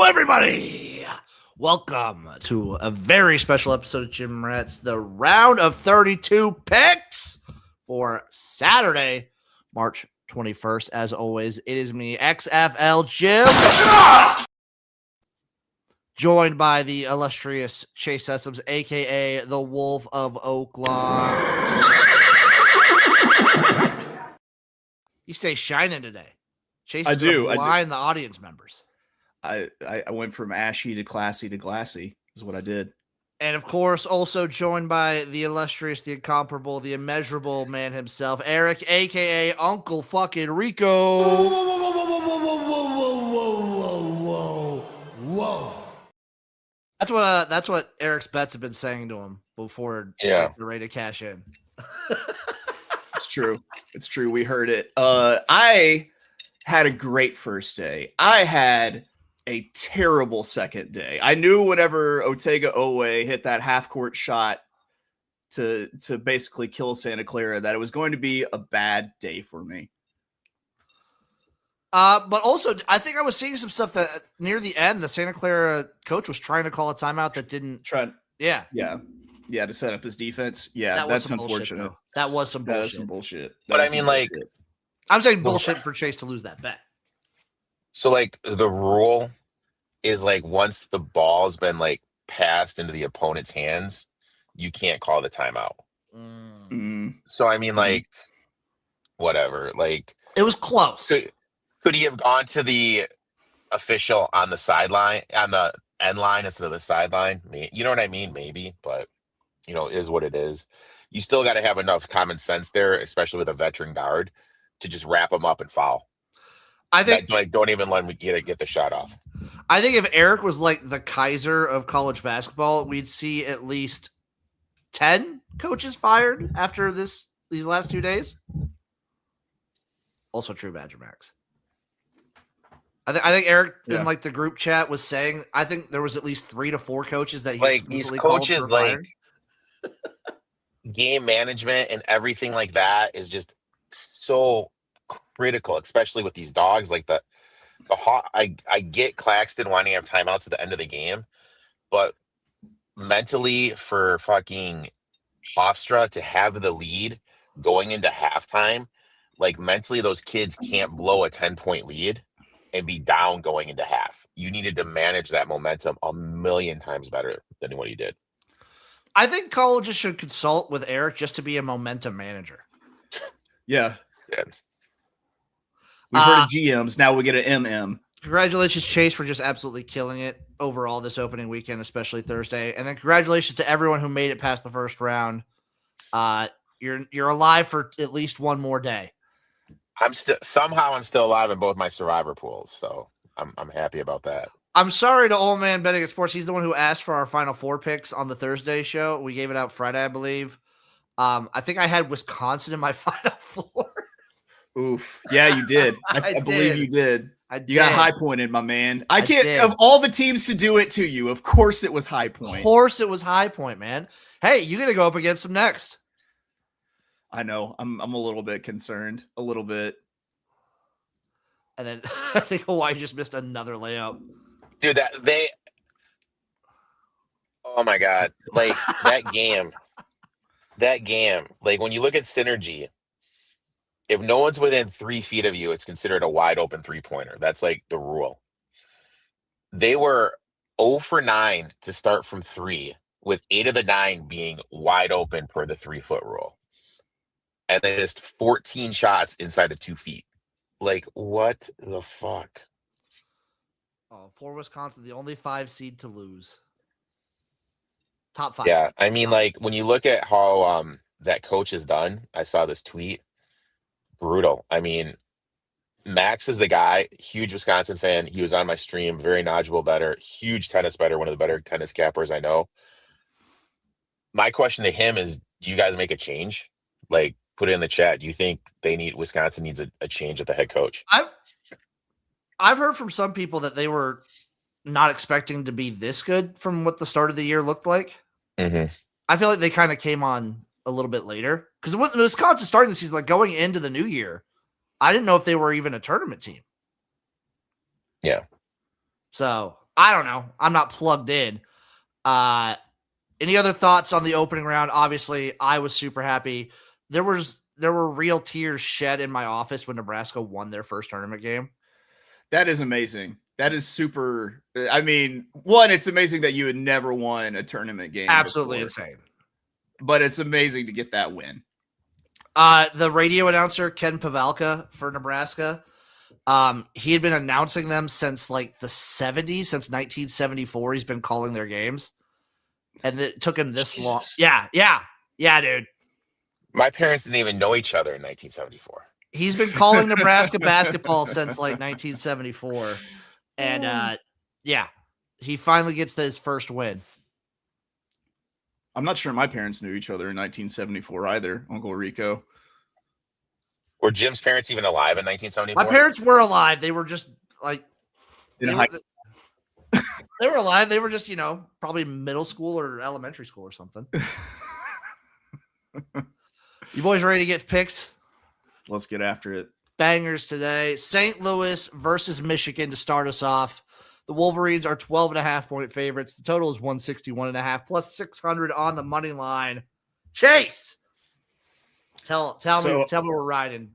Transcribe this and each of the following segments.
everybody. Welcome to a very special episode of Jim Rats, the round of 32 picks for Saturday, March 21st. As always, it is me, XFL Jim, joined by the illustrious Chase Sessoms, a.k.a. the Wolf of Oaklawn. You stay shining today. Chase is going to blind the audience members. I went from ashy to classy to glassy is what I did. And, of course, also joined by the illustrious, the incomparable, the immeasurable man himself, Erik, a.k.a. Uncle fucking Rico. Whoa. That's what Eric's bets have been saying to him before they're ready to cash in. It's true. We heard it. I had a great first day. I had a terrible second day. I knew whenever Otega Owe hit that half-court shot to basically kill Santa Clara that it was going to be a bad day for me. But also, I think I was seeing some stuff that near the end, the Santa Clara coach was trying to call a timeout that didn't. To set up his defense. Yeah, that's unfortunate. That was some bullshit. That is some bullshit. But I mean, like, I'm saying bullshit for Chase to lose that bet. So, like, the rule is, like, once the ball's been, like, passed into the opponent's hands, you can't call the timeout. So, I mean, like, whatever. Like, it was close. Could he have gone to the official on the sideline, on the end line instead of the sideline? You know what I mean? Maybe, but, you know, is what it is. You still got to have enough common sense there, especially with a veteran guard, to just wrap him up and foul. I think, like, don't even let him get the shot off. I think if Erik was like the Kaiser of college basketball, we'd see at least 10 coaches fired after these last 2 days. Also true, Badger Max. I think Erik in like the group chat was saying, I think there was at least 3 to 4 coaches that he like these coaches like game management and everything like that is just so critical, especially with these dogs. Like the I get Claxton wanting to have timeouts at the end of the game, but mentally for fucking Hofstra to have the lead going into halftime, like mentally those kids can't blow a 10-point lead and be down going into half. You needed to manage that momentum a million times better than what he did. I think colleges should consult with Erik just to be a momentum manager. Yeah. We've heard of GMs. Now we get an MM. Congratulations, Chase, for just absolutely killing it overall this opening weekend, especially Thursday. And then congratulations to everyone who made it past the first round. You're alive for at least one more day. I'm still alive in both my survivor pools, so I'm happy about that. I'm sorry to old man betting at sports. He's the one who asked for our final 4 picks on the Thursday show. We gave it out Friday, I believe. I think I had Wisconsin in my final 4. Oof. Yeah, you did. I believe you did. You got High Pointed, my man. I can't, of all the teams to do it to you, of course it was High Point. Of course it was High Point, man. Hey, you got to go up against him next. I know. I'm a little bit concerned. A little bit. And then I think Hawaii just missed another layup. Dude, oh my God. Like that game, like when you look at synergy, if no one's within 3 feet of you, it's considered a wide open 3-pointer. That's like the rule. They were 0 for 9 to start from 3, with 8 of the 9 being wide open per the 3-foot rule. And they missed 14 shots inside of 2 feet. Like, what the fuck? Oh, poor Wisconsin, the only 5 seed to lose. Top 5. Yeah, I mean, like, when you look at how that coach is done, I saw this tweet. Brutal. I mean, Max is the guy, huge Wisconsin fan. He was on my stream, very knowledgeable bettor, huge tennis bettor, one of the better tennis cappers I know. My question to him is, do you guys make a change? Like, put it in the chat. Do you think Wisconsin needs a change at the head coach? I've heard from some people that they were not expecting to be this good from what the start of the year looked like. Mm-hmm. I feel like they kind of came on a little bit later because Wisconsin starting the season, like going into the new year, I didn't know if they were even a tournament team. Yeah. So I don't know. I'm not plugged in. Any other thoughts on the opening round? Obviously, I was super happy. There were real tears shed in my office when Nebraska won their first tournament game. That is amazing. That is super. I mean, one, it's amazing that you had never won a tournament game. Absolutely before, insane. But it's amazing to get that win. The radio announcer, Ken Pavelka for Nebraska, he had been announcing them since like the 70s, since 1974. He's been calling their games. And it took him this long. Yeah, dude. My parents didn't even know each other in 1974. He's been calling Nebraska basketball since like 1974. And he finally gets his first win. I'm not sure my parents knew each other in 1974 either, Uncle Rico. Were Jim's parents even alive in 1974? My parents were alive. They were just like they were alive. They were just, probably middle school or elementary school or something. You boys ready to get picks? Let's get after it. Bangers today. St. Louis versus Michigan to start us off. The Wolverines are 12.5-point favorites. The total is 161.5 plus 600 on the money line. Chase, tell me we're riding.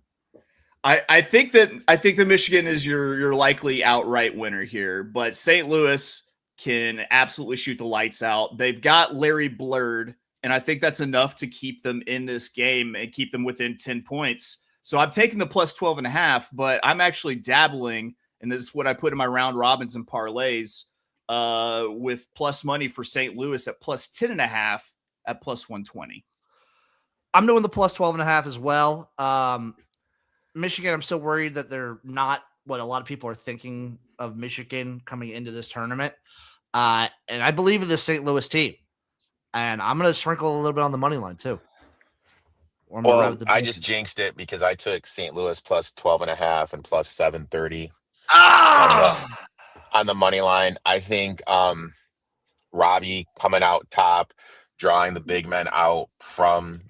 I think that Michigan is your likely outright winner here, but St. Louis can absolutely shoot the lights out. They've got Larry Blurred, and I think that's enough to keep them in this game and keep them within 10 points. So I'm taking the plus 12.5, but I'm actually dabbling, and this is what I put in my round robins and parlays with plus money for St. Louis at plus 10.5 at plus 120. I'm doing the plus 12.5 as well. Michigan, I'm still worried that they're not what a lot of people are thinking of Michigan coming into this tournament. And I believe in the St. Louis team. And I'm going to sprinkle a little bit on the money line too. Well, I just jinxed it because I took St. Louis plus 12.5 and plus 730 on the money line. I think Robbie coming out top, drawing the big men out from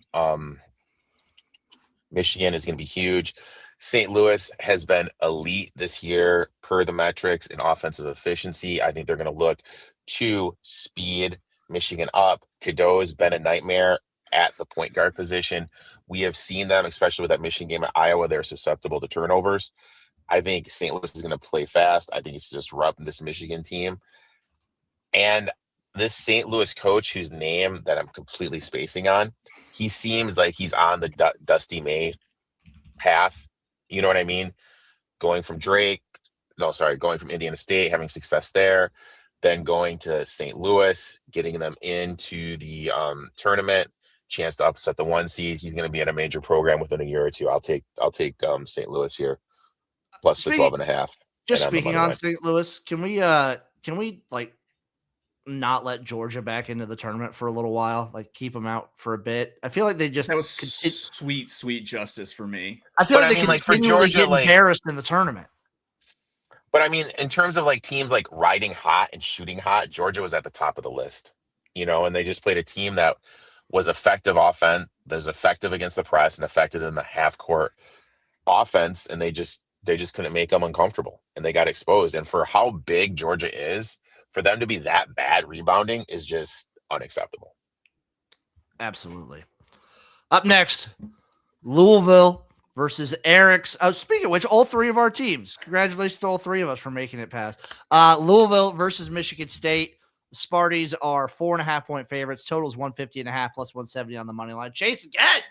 Michigan is going to be huge. St. Louis has been elite this year per the metrics in offensive efficiency. I think they're going to look to speed Michigan up. Cadeau has been a nightmare at the point guard position. We have seen them, especially with that Michigan game at Iowa, they're susceptible to turnovers. I think St. Louis is going to play fast. I think it's disrupt this Michigan team. And this St. Louis coach, whose name that I'm completely spacing on, he seems like he's on the Dusty May path. You know what I mean? Going from Indiana State, having success there, then going to St. Louis, getting them into the tournament, chance to upset the 1 seed. He's going to be in a major program within a year or two. I'll take St. Louis here, plus the 12.5. Just speaking on St. Louis, can we like not let Georgia back into the tournament for a little while, like keep them out for a bit? I feel like that was sweet justice for me. I feel like they continually get embarrassed in the tournament. But I mean, in terms of like teams like riding hot and shooting hot, Georgia was at the top of the list, and they just played a team that was effective offense, that was effective against the press and effective in the half court offense, and they just couldn't make them uncomfortable, and they got exposed. And for how big Georgia is, for them to be that bad rebounding is just unacceptable. Absolutely. Up next, Louisville versus Erik's. Speaking of which, all three of our teams. Congratulations to all three of us for making it past. Louisville versus Michigan State. The Sparties are 4.5-point favorites. Totals 150.5 plus 170 on the money line. Chase again.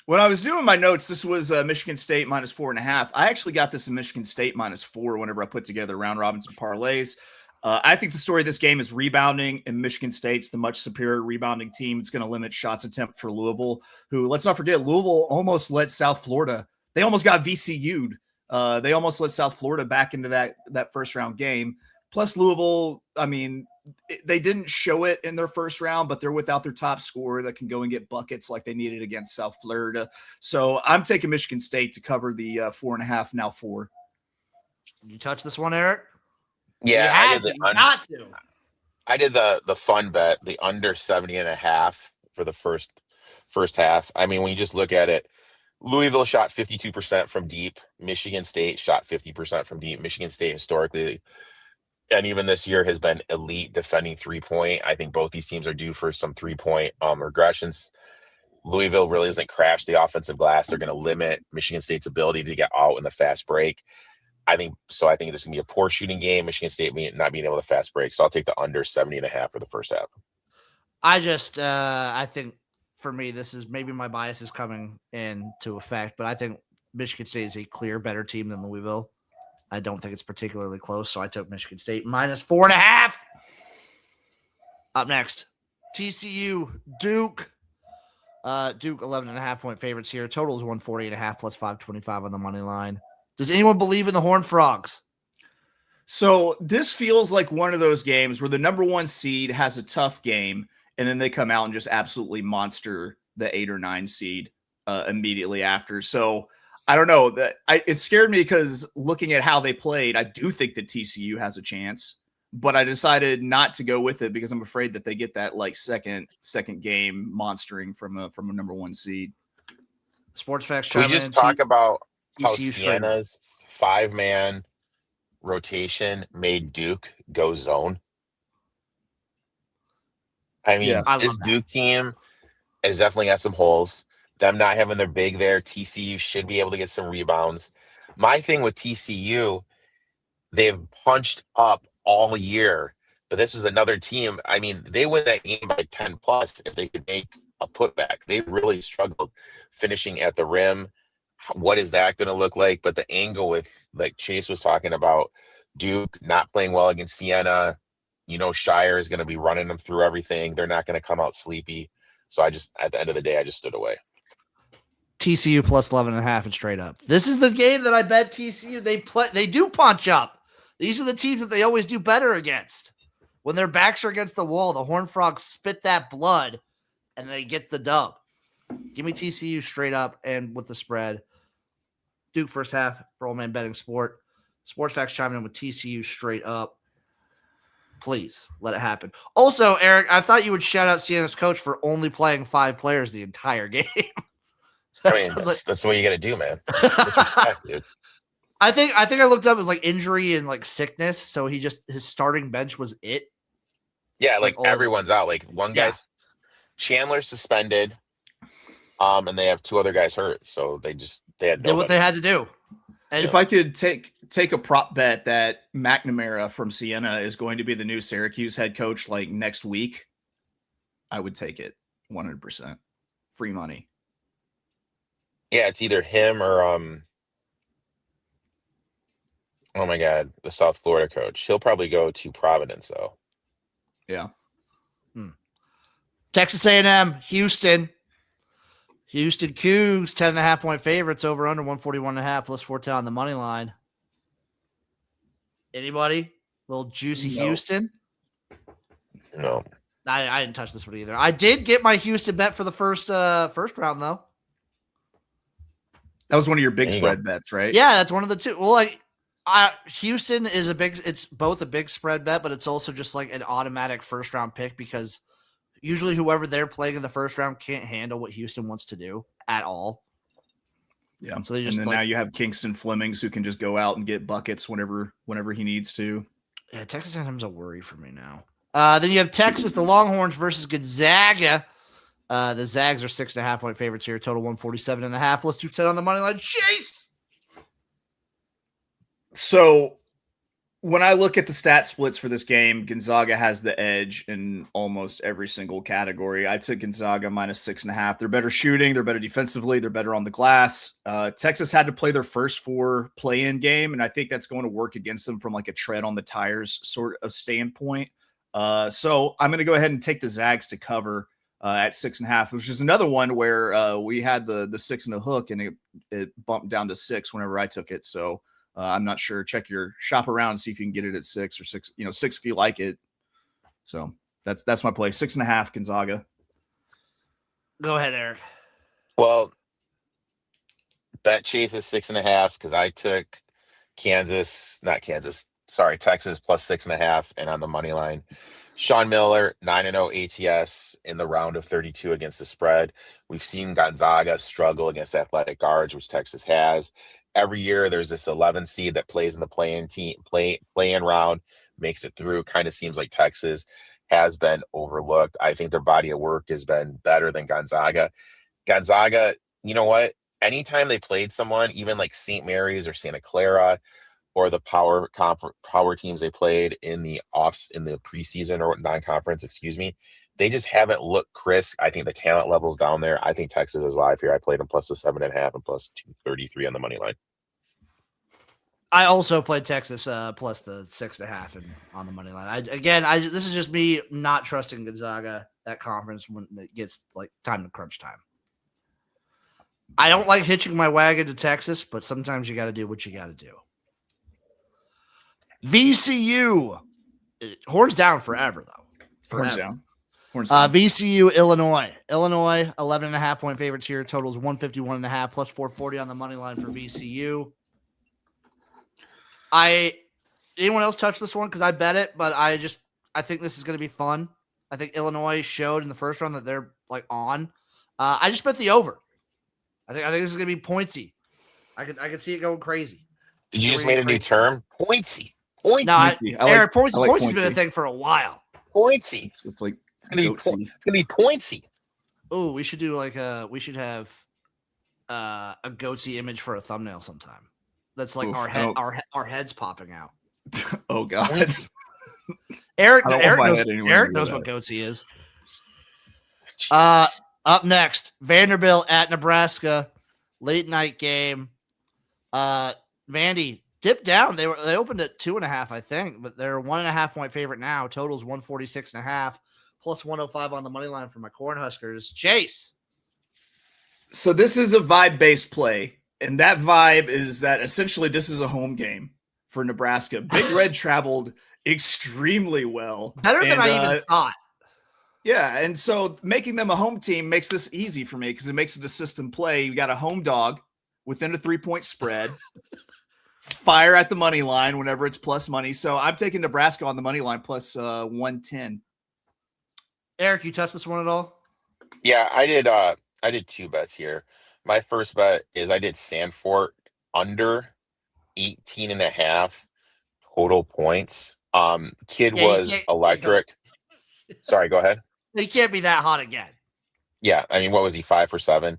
When I was doing my notes, this was Michigan State minus 4.5. I actually got this in Michigan State minus 4 whenever I put together round robins and parlays. I think the story of this game is rebounding, and Michigan State's the much superior rebounding team. It's going to limit shots attempt for Louisville, who, let's not forget, Louisville almost let South Florida. They almost got VCU'd. They almost let South Florida back into that first round game. Plus Louisville, I mean, they didn't show it in their first round, but they're without their top scorer that can go and get buckets like they needed against South Florida. So I'm taking Michigan State to cover the 4.5, now 4. You touch this one, Erik? Yeah, I did the fun bet, the under 70.5 for the first half. I mean, when you just look at it, Louisville shot 52% from deep. Michigan State shot 50% from deep. Michigan State historically and even this year has been elite defending 3-point. I think both these teams are due for some 3-point regressions. Louisville really doesn't crash the offensive glass. They're going to limit Michigan State's ability to get out in the fast break. I think there's going to be a poor shooting game. Michigan State not being able to fast break. So I'll take the under 70.5 for the first half. I think for me, this is maybe my bias is coming into effect, but I think Michigan State is a clear better team than Louisville. I don't think it's particularly close, so I took Michigan State -4.5. Up next, TCU, Duke. Duke 11.5-point favorites here. Total is 140.5 plus 525 on the money line. Does anyone believe in the Horned Frogs? So this feels like one of those games where the number 1 seed has a tough game, and then they come out and just absolutely monster the 8 or 9 seed immediately after. So I don't know. It scared me because looking at how they played, I do think that TCU has a chance, but I decided not to go with it because I'm afraid that they get that like second game monstering from a number 1 seed. Sports Facts. Can we just talk about how TCU Sienna's 5-man rotation made Duke go zone? I mean, this Duke team has definitely got some holes. Them not having their big there, TCU should be able to get some rebounds. My thing with TCU, they've punched up all year, but this was another team. I mean, they win that game by 10 plus if they could make a putback. They really struggled finishing at the rim. What is that going to look like? But the angle with, like Chase was talking about, Duke not playing well against Siena, Shire is going to be running them through everything. They're not going to come out sleepy. So at the end of the day, I just stood away. TCU plus 11.5 and straight up. This is the game that I bet TCU they do punch up. These are the teams that they always do better against. When their backs are against the wall, the Horned Frogs spit that blood and they get the dub. Give me TCU straight up and with the spread. Duke first half for Old Man Betting Sport. Sports Facts chiming in with TCU straight up. Please let it happen. Also, Eric, I thought you would shout out Siena's coach for only playing 5 players the entire game. That's what you got to do, man. Disrespect, dude. I think I looked up as like injury and like sickness, so his starting bench was it. Yeah, like everyone's out. Like one guy's Chandler's suspended, and they have 2 other guys hurt, so they had did what they had to do. And if I could take a prop bet that McNamara from Siena is going to be the new Syracuse head coach like next week, I would take it 100%. Free money. Yeah, it's either him or oh my God, the South Florida coach. He'll probably go to Providence though. Yeah. Texas A&M, Houston Cougs 10.5-point favorites over under 141.5 plus 410 on the money line. Anybody? Little juicy No. Houston? No. I didn't touch this one either. I did get my Houston bet for the first round though. That was one of your big spread bets, right? Yeah, that's one of the 2. Well, Houston is it's both a big spread bet, but it's also just like an automatic first round pick because usually whoever they're playing in the first round can't handle what Houston wants to do at all. Yeah. So they just now you have Kingston Flemings who can just go out and get buckets whenever he needs to. Yeah, Texas A&M's a worry for me now. Then you have Texas, the Longhorns versus Gonzaga. The Zags are 6.5-point favorites here. Total 147.5. Let's do 10 on the money line. Chase. So when I look at the stat splits for this game, Gonzaga has the edge in almost every single category. I took Gonzaga -6.5. They're better shooting. They're better defensively. They're better on the glass. Texas had to play their first 4 play-in game, and I think that's going to work against them from like a tread on the tires sort of standpoint. So I'm going to go ahead and take the Zags to cover at 6.5, which is another one where we had the 6 and a hook, and it bumped down to 6 whenever I took it. So I'm not sure. Shop around, see if you can get it at 6 or 6. 6 if you like it. So that's my play. 6.5 Gonzaga. Go ahead, Eric. Well, bet Chase is 6.5 because I took Texas plus 6.5 and on the money line. Sean Miller, 9-0 ATS in the round of 32 against the spread. We've seen Gonzaga struggle against athletic guards, which Texas has. Every year there's this 11 seed that plays in the play-in round. makes it through. Kind of seems like Texas has been overlooked. I think their body of work has been better than Gonzaga. Gonzaga, you know what? Anytime they played someone, even like St. Mary's or Santa Clara, or the power teams they played in the preseason or non-conference, excuse me, they just haven't looked crisp. I think the talent level's down there. I think Texas is live here. I played them plus the 7.5 and plus 233 on the money line. I also played Texas plus the 6.5 and on the money line. This is just me not trusting Gonzaga at conference when it gets like time to crunch time. I don't like hitching my wagon to Texas, but sometimes you got to do what you got to do. VCU, horns down forever though. Horns down. VCU, Illinois, 11.5 point favorites here. Totals 151.5 plus 440 on the money line for VCU. Anyone else touch this one? Because I bet it, but I think this is going to be fun. I think Illinois showed in the first round that they're like on. I just bet the over. I think this is going to be pointsy. I could see it going crazy. Did you just make a new term? Pointsy. Pointsy. No, Eric, pointsy's been a thing for a while. Pointsy. It's like it's gonna be pointsy. Oh, we should do we should have a goatsy image for a thumbnail sometime. That's like our heads popping out. Oh God. Eric knows what goatsy is. Up next, Vanderbilt at Nebraska, late night game. Vandy dipped down. They opened at 2.5, I think, but they're 1.5 point favorite now. Totals 146.5 plus 105 on the money line for my Cornhuskers. Chase. So this is a vibe-based play, and that vibe is that essentially this is a home game for Nebraska. Big Red traveled extremely well. Better than I even thought. Yeah, and so making them a home team makes this easy for me because it makes it a system play. You got a home dog within a 3-point spread. Fire at the money line whenever it's plus money. So I'm taking Nebraska on the money line plus 110. Eric, you touched this one at all? Yeah, I did 2 bets here. My first bet is I did Sanford under 18.5 total points. Kid was electric. Sorry, go ahead. He can't be that hot again. Yeah, I mean, what was he, 5 for 7?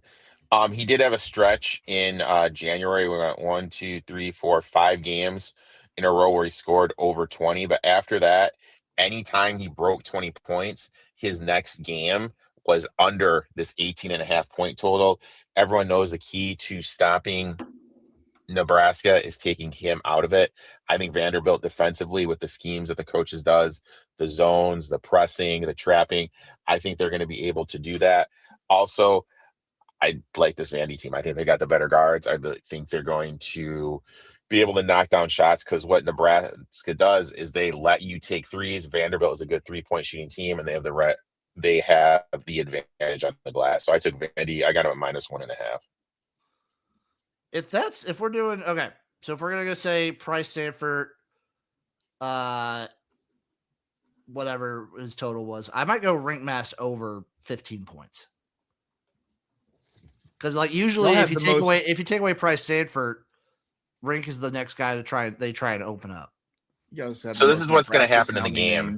He did have a stretch in January. We went 1, 2, 3, 4, 5 games in a row where he scored over 20. But after that, anytime he broke 20 points, his next game was under this 18.5 point total. Everyone knows the key to stopping Nebraska is taking him out of it. I think Vanderbilt defensively with the schemes that the coaches does, the zones, the pressing, the trapping, I think they're going to be able to do that. Also, I like this Vandy team. I think they got the better guards. I think they're going to be able to knock down shots because what Nebraska does is they let you take threes. Vanderbilt is a good 3-point shooting team, and they have the advantage on the glass. So I took Vandy. I got them at minus 1.5. If we're doing okay, so if we're gonna go say Price Stanford, whatever his total was, I might go Rink Mast over 15 points. Because like usually if you take away Price Stanford, Rink is the next guy to try and open up. So this is what's going to happen in the game.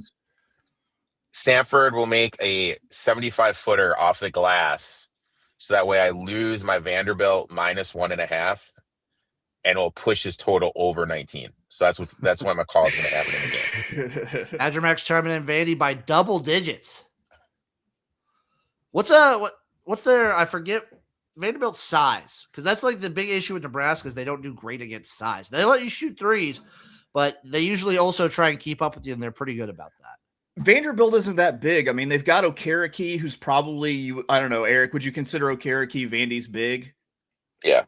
Stanford will make a 75-footer off the glass, so that way I lose my Vanderbilt minus 1.5, and will push his total over 19. So that's when my call is going to happen in the game. Adrimax tournament and Vandy by double digits. What's their? I forget. Vanderbilt's size, because that's like the big issue with Nebraska is they don't do great against size. They let you shoot threes, but they usually also try and keep up with you, and they're pretty good about that. Vanderbilt isn't that big. I mean, they've got Okereke, who's probably, I don't know, Eric, would you consider Okereke Vandy's big? Yeah.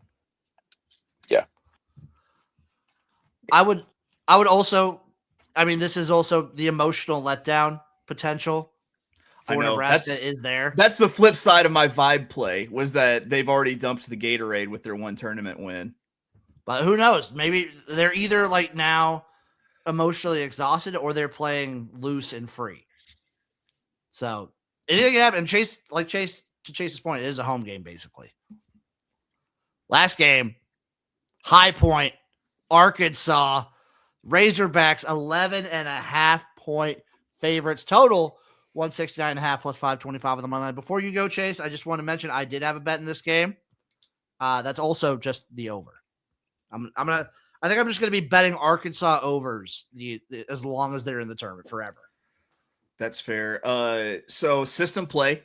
I would also, I mean, this is also the emotional letdown potential. For Nebraska is there. That's the flip side of my vibe play was that they've already dumped the Gatorade with their one tournament win. But who knows? Maybe they're either like now emotionally exhausted or they're playing loose and free. So anything can happen. And to Chase's point, it is a home game basically. Last game, High Point, Arkansas Razorbacks 11.5-point favorites. Total 169.5 plus 525 on the money line. Before you go, Chase, I just want to mention I did have a bet in this game. That's also just the over. I think I'm just gonna be betting Arkansas overs as long as they're in the tournament forever. That's fair. So system play,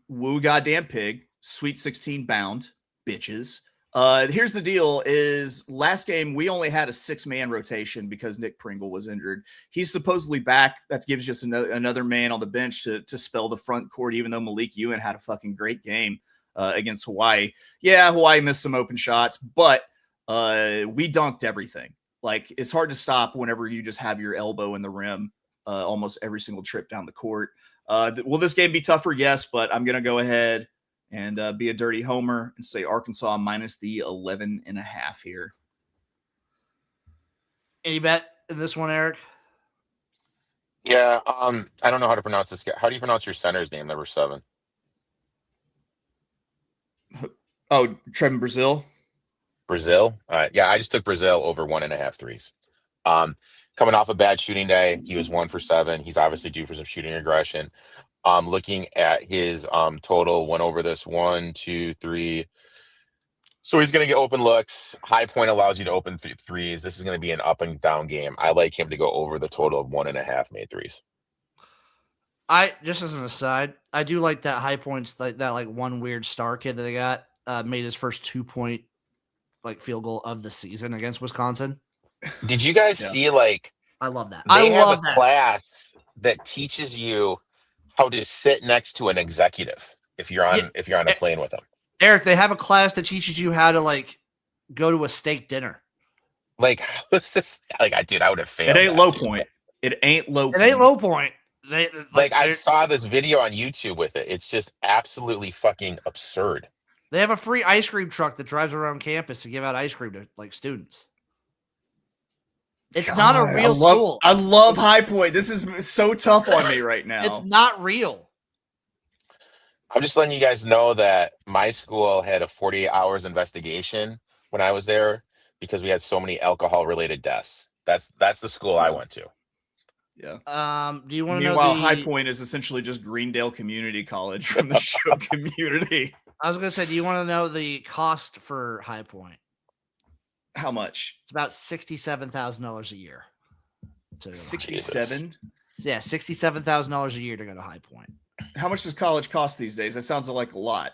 woo goddamn pig, Sweet 16 bound, bitches. Here's the deal: is last game we only had a 6-man rotation because Nick Pringle was injured. He's supposedly back. That gives just another man on the bench to spell the front court. Even though Malik Ewan had a fucking great game against Hawaii. Yeah, Hawaii missed some open shots, but we dunked everything. Like, it's hard to stop whenever you just have your elbow in the rim almost every single trip down the court. Will this game be tougher? Yes, but I'm gonna go ahead and be a dirty homer and say Arkansas minus the 11.5 here. Any bet in this one, Eric? Yeah, I don't know how to pronounce this guy. How do you pronounce your center's name, number 7? Oh, Trevin Brazil. Brazil? Yeah, I just took Brazil over 1.5 threes. Coming off a bad shooting day, he was 1 for 7. He's obviously due for some shooting aggression. Looking at his total, went over this 1, 2, 3. So he's going to get open looks. High point allows you to open threes. This is going to be an up and down game. I like him to go over the total of 1.5 made threes. I just as an aside, I do like that high points, like that one weird star kid that they got made his first 2-point field goal of the season against Wisconsin. Did you guys see I love that. They have a class that teaches you how to sit next to an executive if you're on a plane with them. Eric, they have a class that teaches you how to go to a steak dinner. What's this? Dude, I would have failed. It ain't low point. It ain't low point. It ain't low point. I saw this video on YouTube with it. It's just absolutely fucking absurd. They have a free ice cream truck that drives around campus to give out ice cream to students. It's not a real school. I love High Point. This is so tough on me right now. It's not real. I'm just letting you guys know that my school had a 48 hours investigation when I was there because we had so many alcohol related deaths. That's the school I went to. Yeah. Do you want to know? Meanwhile, High Point is essentially just Greendale Community College from the show Community. I was gonna say, do you want to know the cost for High Point? How much? It's about $67,000 a year. 67? Yeah, $67,000 a year to go to High Point. How much does college cost these days? That sounds like a lot.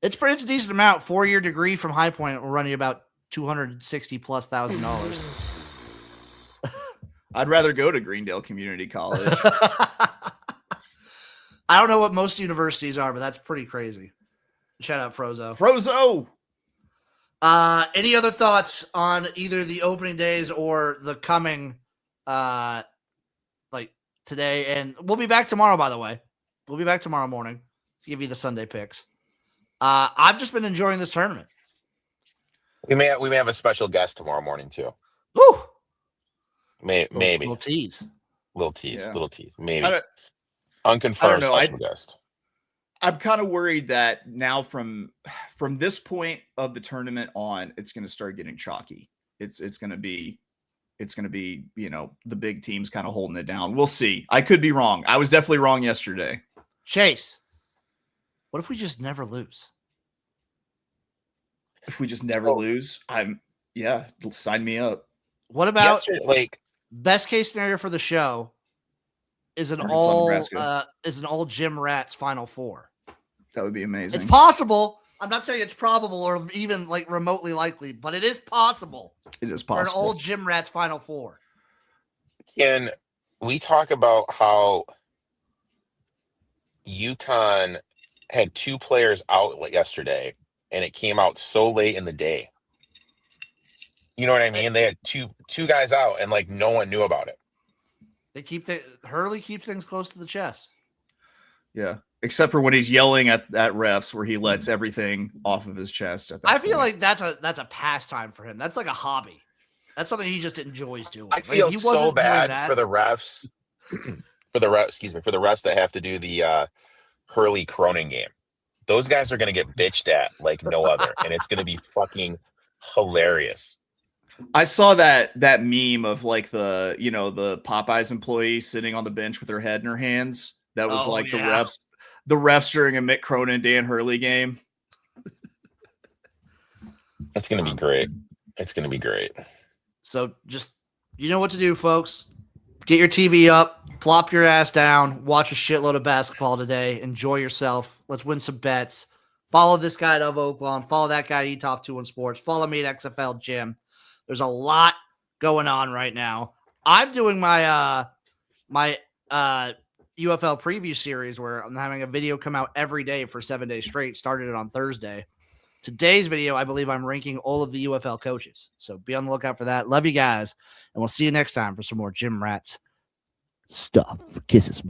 It's a decent amount. 4-year degree from High Point will run you about $260,000+. I'd rather go to Greendale Community College. I don't know what most universities are, but that's pretty crazy. Shout out Frozo. Frozo! Any other thoughts on either the opening days or the coming today? And we'll be back tomorrow, by the way. We'll be back tomorrow morning to give you the Sunday picks. I've just been enjoying this tournament. We may have a special guest tomorrow morning too. Woo! Maybe. Little tease. Little tease. Yeah. Little tease. Maybe. I don't Unconfirmed know. special guest. I'm kind of worried that now from this point of the tournament on, it's going to start getting chalky. It's going to be, the big teams kind of holding it down. We'll see. I could be wrong. I was definitely wrong yesterday. Chase, what if we just never lose? If we just never lose, sign me up. What about best case scenario for the show is an all Jim Rats Final Four? That would be amazing. It's possible. I'm not saying it's probable or even remotely likely, but it is possible. It is possible. For an all Jim Rats Final Four. Can we talk about how UConn had 2 players out yesterday and it came out so late in the day? You know what I mean? They had two guys out and no one knew about it. Hurley keeps things close to the chest. Yeah. Except for when he's yelling at refs where he lets everything off of his chest. I feel like that's a pastime for him. That's like a hobby. That's something he just enjoys doing. I feel so bad for the refs. For the refs that have to do the Hurley Cronin game. Those guys are going to get bitched at like no other, and it's going to be fucking hilarious. I saw that meme of like the Popeyes employee sitting on the bench with her head in her hands. That was Oh, like yeah. the refs during a Mick Cronin Dan Hurley game. It's gonna be great. It's gonna be great. So just, you know what to do, folks. Get your TV up, plop your ass down, watch a shitload of basketball today. Enjoy yourself. Let's win some bets. Follow this guy at Of Oaklawn. Follow that guy at eTop21 Sports. Follow me at XFL Jim. There's a lot going on right now. I'm doing my UFL preview series where I'm having a video come out every day for 7 days straight. Started it on Thursday. Today's video, I believe I'm ranking all of the UFL coaches. So be on the lookout for that. Love you guys. And we'll see you next time for some more Jim Rats stuff. Kisses.